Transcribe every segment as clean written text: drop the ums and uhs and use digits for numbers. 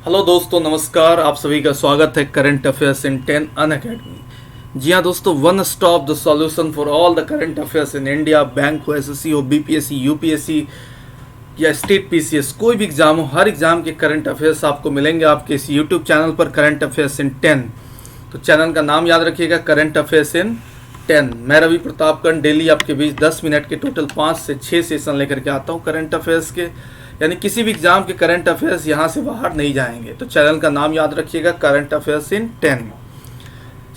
Hello दोस्तों, नमस्कार। आप सभी का स्वागत है करंट अफेयर्स इन 10 अनअकैडमी। जी हाँ दोस्तों, one stop the solution for all the current affairs in India. Bank हो, एसएससी हो, बीपीएससी, यूपीएससी या स्टेट पीसीएस, कोई भी एग्जाम हो, हर एग्जाम के करंट अफेयर्स आपको मिलेंगे आपके इस यूट्यूब चैनल पर, करंट अफेयर्स इन 10। तो चैनल का नाम याद रखिएगा, करंट अफेयर्स इन 10। मैं रवि प्रतापकरण डेली आपके बीच 10 मिनट के टोटल 5 से 6 सेशन लेकर के आता हूँ करंट अफेयर्स के, यानी किसी भी एग्जाम के करंट अफेयर्स यहाँ से बाहर नहीं जाएंगे। तो चैनल का नाम याद रखिएगा, current affairs in 10।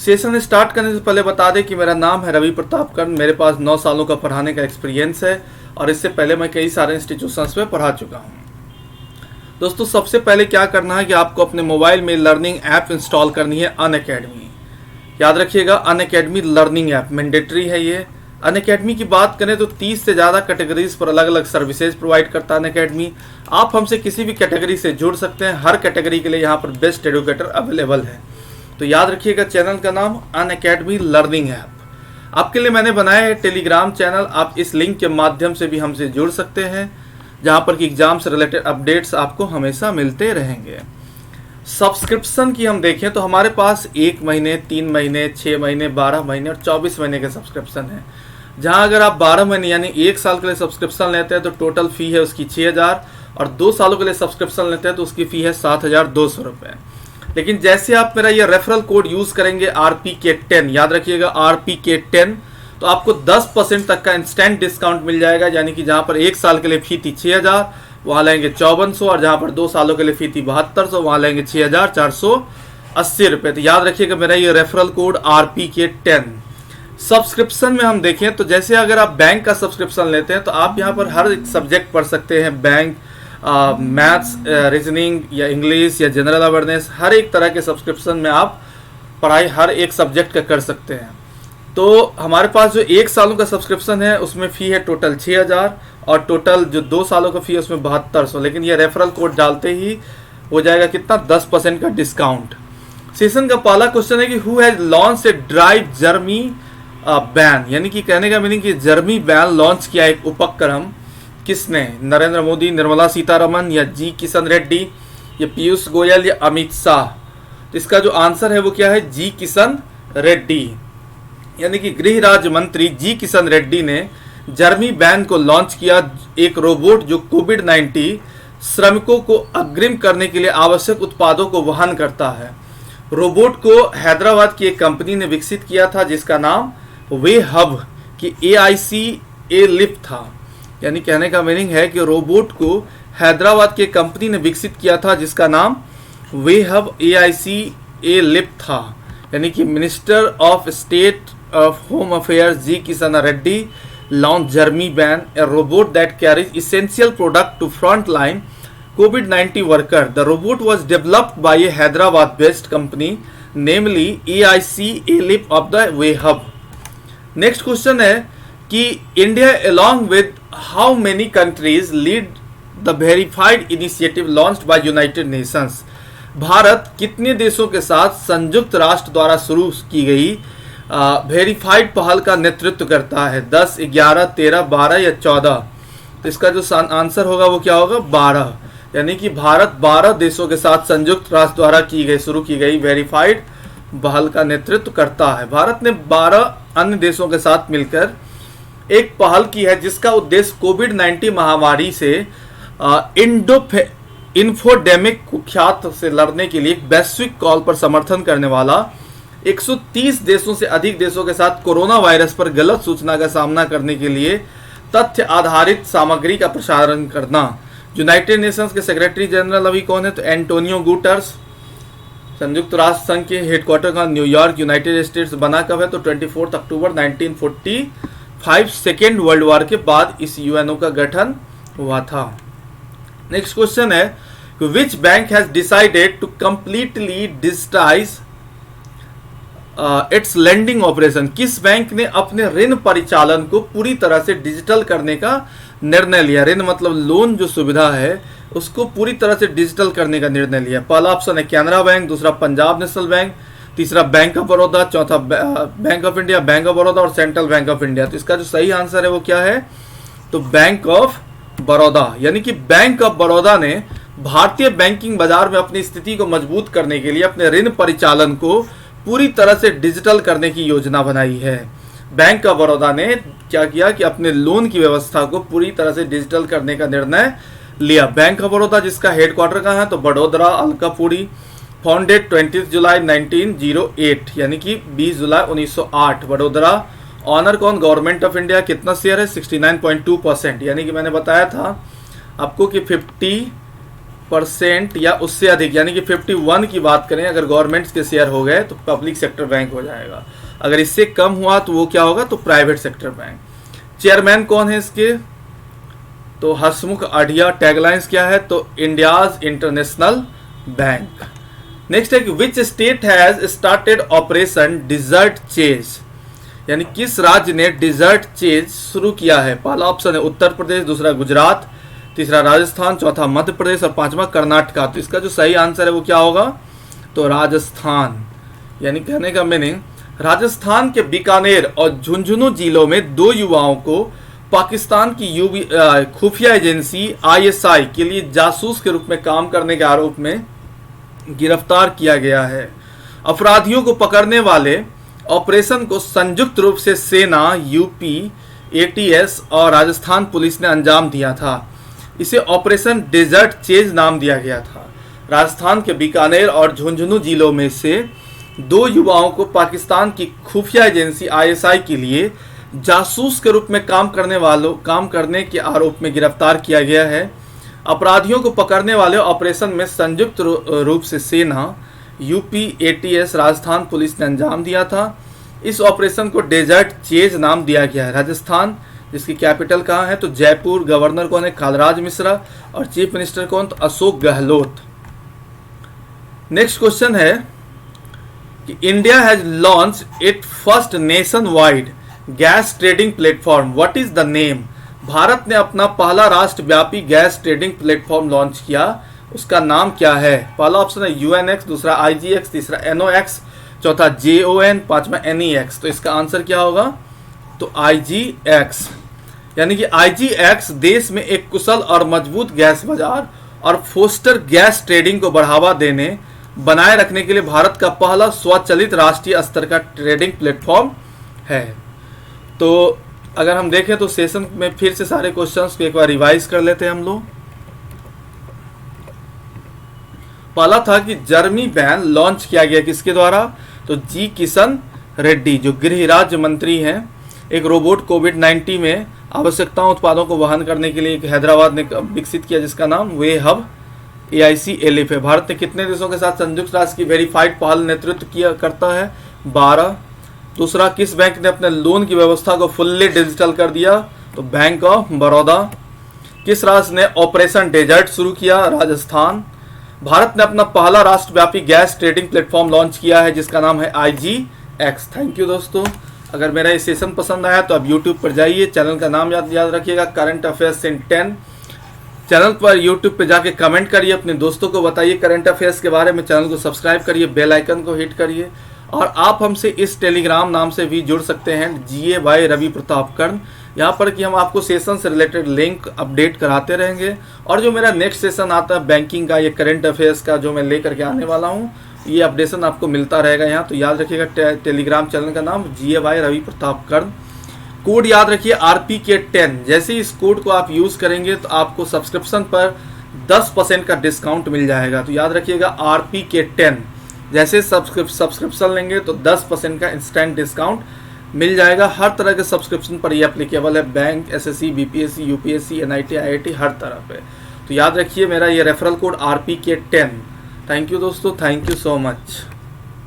Session start करने से पहले बता दें कि मेरा नाम है रवि प्रतापकरण। मेरे पास 9 सालों का पढ़ाने का एक्सपीरियंस है और इससे पहले मैं कई सारे इंस्टीट्यूशंस में पढ़ा चुका हूँ। दोस्तों, सबसे पहले क्या करना है कि आपको अपने मोबाइल में लर्निंग ऐप इंस्टॉल करनी है, अनअकैडमी। याद रखिएगा, अनअकैडमी लर्निंग ऐप मैंडेटरी है ये। अनअकैडमी की बात करें तो 30 से ज़्यादा कैटेगरीज पर अलग अलग सर्विसेज प्रोवाइड करता है अनअकैडमी। आप हमसे किसी भी कैटेगरी से जुड़ सकते हैं। हर कैटेगरी के लिए यहाँ पर बेस्ट एडुकेटर अवेलेबल है। तो याद रखिएगा, चैनल का नाम अनअकैडमी लर्निंग ऐप। आपके लिए मैंने बनाया है टेलीग्राम चैनल। आप इस लिंक के माध्यम से भी हमसे जुड़ सकते हैं, जहाँ पर कि एग्जाम से रिलेटेड अपडेट्स आपको हमेशा मिलते रहेंगे। सब्सक्रिप्शन की हम देखें तो हमारे पास 1 महीने, 3 महीने, 6 महीने, 12 महीने और 24 महीने के सब्सक्रिप्शन है। जहां अगर आप 12 महीने यानी 1 साल के लिए सब्सक्रिप्शन लेते हैं तो टोटल फ़ी है उसकी 6000, और 2 सालों के लिए सब्सक्रिप्शन लेते हैं तो उसकी फ़ी है 7200 रुपये। लेकिन जैसे आप मेरा ये रेफरल कोड यूज़ करेंगे RPK10, याद रखिएगा RPK10, तो आपको 10% तक का इंस्टेंट डिस्काउंट मिल जाएगा। यानी कि जहाँ पर 1 साल के लिए फ़ी थी 6000, वहाँ लेंगे 5400, और जहाँ पर 2 सालों के लिए फ़ी थी 7200, वहाँ लेंगे 6480 रुपये। तो याद रखिएगा मेरा ये रेफरल कोड RPK10। सब्सक्रिप्शन में हम देखें तो जैसे अगर आप बैंक का सब्सक्रिप्शन लेते हैं तो आप यहाँ पर हर एक सब्जेक्ट पढ़ सकते हैं। बैंक, मैथ्स, रीजनिंग या इंग्लिश या जनरल अवेयरनेस, हर एक तरह के सब्सक्रिप्शन में आप पढ़ाई हर एक सब्जेक्ट का कर सकते हैं। तो हमारे पास जो 1 सालों का सब्सक्रिप्शन है उसमें फ़ी है टोटल 6000, और टोटल जो 2 सालों का फ़ी है उसमें 7200। लेकिन ये रेफरल कोड डालते ही हो जाएगा कितना, 10% का डिस्काउंट। सेशन का पहला क्वेश्चन है कि who has launch a drive जर्मी ban, यानी कि कहने का मीनिंग कि जर्मी बैन लॉन्च किया एक उपक्रम किसने? नरेंद्र मोदी, निर्मला सीतारमन या जी किशन रेड्डी या पीयूष गोयल या अमित शाह। तो इसका जो आंसर है वो क्या है? जी किशन रेड्डी। यानी कि गृह राज्य मंत्री जी किशन रेड्डी ने जर्मी बैन को लॉन्च किया, एक रोबोट जो कोविड-19 श्रमिकों को अग्रिम करने के लिए आवश्यक उत्पादों को वहन करता है। रोबोट को हैदराबाद की एक कंपनी ने विकसित किया था जिसका नाम वे हब की AIC लिप था। यानी कहने का मीनिंग है कि रोबोट को हैदराबाद की कंपनी ने विकसित किया था जिसका नाम वे हब AIC लिप था। यानी कि minister of state of home affairs ji Kishan Reddy launched Jeremy Ban, a robot that carries essential product to frontline COVID-19 worker. The robot was developed by a Hyderabad-based company, namely AIC lip of the Way Hub. Next question है कि India along with how many countries lead the verified initiative launched by United Nations. Bharat कितने देशों के साथ संयुक्त राष्ट्र द्वारा शुरू की गई वेरीफाइड पहल का नेतृत्व करता है? 10, 11, 13, 12 या 14? तो इसका जो आंसर होगा वो क्या होगा? 12। यानी कि भारत 12 देशों के साथ संयुक्त राष्ट्र द्वारा शुरू की गई वेरीफाइड पहल का नेतृत्व करता है। भारत ने 12 अन्य देशों के साथ मिलकर एक पहल की है जिसका उद्देश्य कोविड-19 महामारी से इन्फोडेमिक कुख्यात से लड़ने के लिए एक वैश्विक कॉल पर समर्थन करने वाला 130 देशों से अधिक देशों के साथ कोरोना वायरस पर गलत सूचना का सामना करने के लिए तथ्य आधारित सामग्री का प्रसारण करना। यूनाइटेड नेशंस के सेक्रेटरी जनरल अभी कौन है? तो एंटोनियो गुटेरेस। संयुक्त राष्ट्र संघ के हेडक्वार्टर का न्यूयॉर्क, यूनाइटेड स्टेट्स बना कब है? तो 24 अक्टूबर 1945, सेकेंड वर्ल्ड वॉर के बाद इस UNO का गठन हुआ था। नेक्स्ट क्वेश्चन है, which bank has decided to completely digitize its lending operation? किस बैंक ने अपने ऋण परिचालन को पूरी तरह से डिजिटल करने का निर्णय लिया? ऋण मतलब लोन जो सुविधा है उसको पूरी तरह से डिजिटल करने का निर्णय लिया। पहला ऑप्शन है कैनरा बैंक, दूसरा पंजाब नेशनल बैंक, तीसरा बैंक ऑफ बड़ौदा, चौथा bank of India, bank of Baroda और सेंट्रल बैंक ऑफ इंडिया। तो इसका जो सही आंसर है वो क्या है? तो बैंक ऑफ बड़ौदा। यानी कि बैंक ऑफ बड़ौदा ने भारतीय बैंकिंग बाजार में अपनी स्थिति को मजबूत करने के लिए अपने ऋण परिचालन को पूरी तरह से डिजिटल करने की योजना बनाई है। बैंक ऑफ बड़ौदा ने क्या किया कि अपने लोन की व्यवस्था को पूरी तरह से डिजिटल करने का निर्णय लिया। बैंक ऑफ बड़ौदा जिसका हेडक्वार्टर कहाँ है, तो बड़ोदरा अलकापुरी, फाउंडेड 20 जुलाई 1908 यानी कि 20 जुलाई 1908 बड़ोदरा। ऑनर कौन, गवर्नमेंट ऑफ इंडिया। कितना शेयर है, 69.2%, यानी कि मैंने बताया था आपको कि 50% या उससे अधिक यानी कि 51 की बात करें अगर गवर्नमेंट्स के शेयर हो गए तो पब्लिक सेक्टर बैंक हो जाएगा। अगर इससे कम हुआ तो वो क्या होगा, तो प्राइवेट सेक्टर बैंक। चेयरमैन कौन है इसके, तो हसमुख अढ़िया। टैगलाइंस क्या है, तो इंडियाज इंटरनेशनल बैंक। नेक्स्ट है कि which state has started operation desert chase, यानी किस राज्य ने डिजर्ट चेज शुरू किया है। पहला ऑप्शन है उत्तर प्रदेश, दूसरा गुजरात, तीसरा राजस्थान, चौथा मध्य प्रदेश और पांचवा कर्नाटका। तो इसका जो सही आंसर है वो क्या होगा, तो राजस्थान। यानी कहने का मीनिंग, राजस्थान के बीकानेर और झुंझुनू जिलों में 2 युवाओं को पाकिस्तान की खुफिया एजेंसी ISI के लिए जासूस के रूप में काम करने के आरोप में गिरफ्तार किया गया है। अपराधियों को पकड़ने वाले ऑपरेशन को संयुक्त रूप से सेना, UP, ATS और राजस्थान पुलिस ने अंजाम दिया था। इसे ऑपरेशन डेजर्ट चेज नाम दिया गया था। राजस्थान के बीकानेर और झुंझुनू जिलों में से 2 युवाओं को पाकिस्तान की खुफिया एजेंसी ISI के लिए जासूस के रूप में काम करने के आरोप में गिरफ्तार किया गया है। अपराधियों को पकड़ने वाले ऑपरेशन में संयुक्त रूप से सेना, UP, ATS, राजस्थान पुलिस ने अंजाम दिया था। इस ऑपरेशन को डेजर्ट चेज नाम दिया गया है। राजस्थान जिसकी कैपिटल कहाँ है, तो जयपुर। गवर्नर कौन है, कालराज मिश्रा। और चीफ मिनिस्टर कौन, तो अशोक गहलोत। नेक्स्ट क्वेश्चन है कि India has launch it first nation wide gas trading platform, what is the name. Bharat ने अपना पहला राष्ट्रव्यापी गैस ट्रेडिंग प्लेटफॉर्म लॉन्च किया, उसका नाम क्या है। पहला ऑप्शन है UNX, दूसरा IGX, तीसरा NOX, चौथा JON, पांचवा NEX। तो इसका आंसर क्या होगा, तो IGX। यानी कि IGX देश में एक कुशल और मजबूत गैस बाजार और फोस्टर गैस ट्रेडिंग को बढ़ावा देने बनाए रखने के लिए भारत का पहला स्वचालित राष्ट्रीय स्तर का ट्रेडिंग प्लेटफॉर्म है। तो अगर हम देखें तो सेशन में फिर से सारे क्वेश्चंस को एक बार रिवाइज कर लेते हैं हम लोग। पहला था कि जर्मी बैन लॉन्च किया गया किसके द्वारा, तो जी किशन रेड्डी जो गृह राज्य मंत्री हैं। एक रोबोट कोविड-19 में आवश्यकताओं उत्पादों को वहन करने के लिए एक हैदराबाद ने विकसित किया जिसका नाम वे हब AIC एलिफ है। भारत ने कितने देशों के साथ संयुक्त राष्ट्र की वेरीफाइड पहल नेतृत्व किया करता है, 12। दूसरा, किस बैंक ने अपने लोन की व्यवस्था को फुल्ली डिजिटल कर दिया, तो बैंक ऑफ बड़ौदा। किस राज्य ने ऑपरेशन डेजर्ट शुरू किया, राजस्थान। भारत ने अपना पहला राष्ट्रव्यापी गैस ट्रेडिंग प्लेटफॉर्म लॉन्च किया है जिसका नाम है IGX। थैंक यू दोस्तों। अगर मेरा ये सेशन पसंद आया तो आप YouTube पर जाइए, चैनल का नाम याद रखिएगा, करंट अफेयर्स इन 10। चैनल पर YouTube पे जाके कमेंट करिए, अपने दोस्तों को बताइए करंट अफेयर्स के बारे में, चैनल को सब्सक्राइब करिए, बेल आइकन को हिट करिए। और आप हमसे इस टेलीग्राम नाम से भी जुड़ सकते हैं, GA बाय रवि प्रताप कर्ण। यहाँ पर कि हम आपको सेशन से रिलेटेड लिंक अपडेट कराते रहेंगे। और जो मेरा नेक्स्ट सेशन आता है बैंकिंग का, ये करंट अफेयर्स का जो मैं लेकर के आने वाला हूँ, ये अपडेशन आपको मिलता रहेगा यहाँ। तो याद रखिएगा टेलीग्राम चैनल का नाम GA बाय रवि प्रताप कर्ण। कोड याद रखिए RPK10। जैसे ही इस कोड को आप यूज़ करेंगे तो आपको सब्सक्रिप्शन पर 10% का डिस्काउंट मिल जाएगा। तो याद रखिएगा RPK10। जैसे सब्सक्रिप्शन लेंगे तो 10% का इंस्टेंट डिस्काउंट मिल जाएगा। हर तरह के सब्सक्रिप्शन पर ये एप्लीकेबल है, bank, SSC, BPSC, UPSC, NIT, IIT हर तरह पे। तो याद रखिए मेरा ये referral code RPK10। Thank you दोस्तों, थैंक यू सो मच।